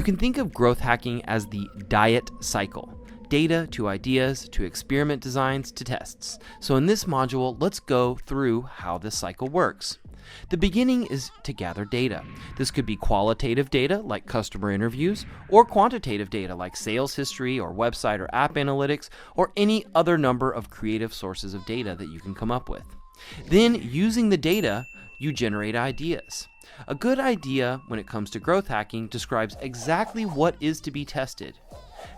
You can think of growth hacking as the diet cycle. Data to ideas, to experiment designs, to tests. So in this module, let's go through how this cycle works. The beginning is to gather data. This could be qualitative data like customer interviews, or quantitative data like sales history or website or app analytics, or any other number of creative sources of data that you can come up with. Then, using the data, you generate ideas. A good idea when it comes to growth hacking describes exactly what is to be tested,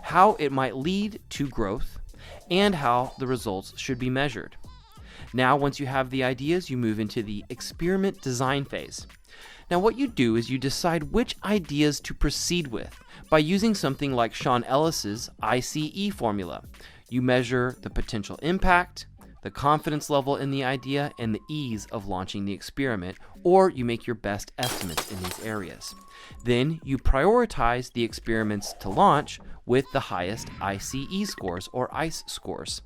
how it might lead to growth, and how the results should be measured. Now, once you have the ideas, you move into the experiment design phase. Now, what you do is you decide which ideas to proceed with by using something like Sean Ellis's ICE formula. You measure the potential impact, the confidence level in the idea, and the ease of launching the experiment, or you make your best estimates in these areas. Then you prioritize the experiments to launch with the highest ICE scores or ICE scores.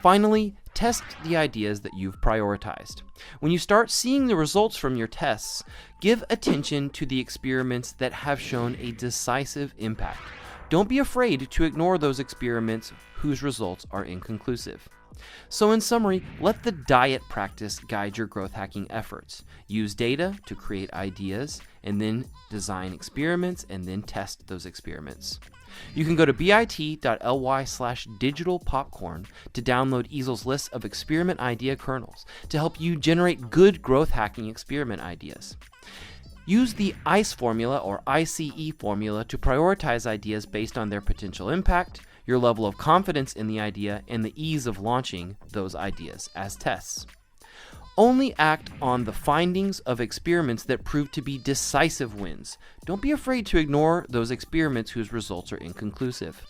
Finally, test the ideas that you've prioritized. When you start seeing the results from your tests, give attention to the experiments that have shown a decisive impact. Don't be afraid to ignore those experiments whose results are inconclusive. So in summary, let the diet practice guide your growth hacking efforts. Use data to create ideas, and then design experiments, and then test those experiments. You can go to bit.ly/digitalpopcorn to download Easel's list of experiment idea kernels to help you generate good growth hacking experiment ideas. Use the ICE formula or ICE formula to prioritize ideas based on their potential impact, your level of confidence in the idea, and the ease of launching those ideas as tests. Only act on the findings of experiments that prove to be decisive wins. Don't be afraid to ignore those experiments whose results are inconclusive.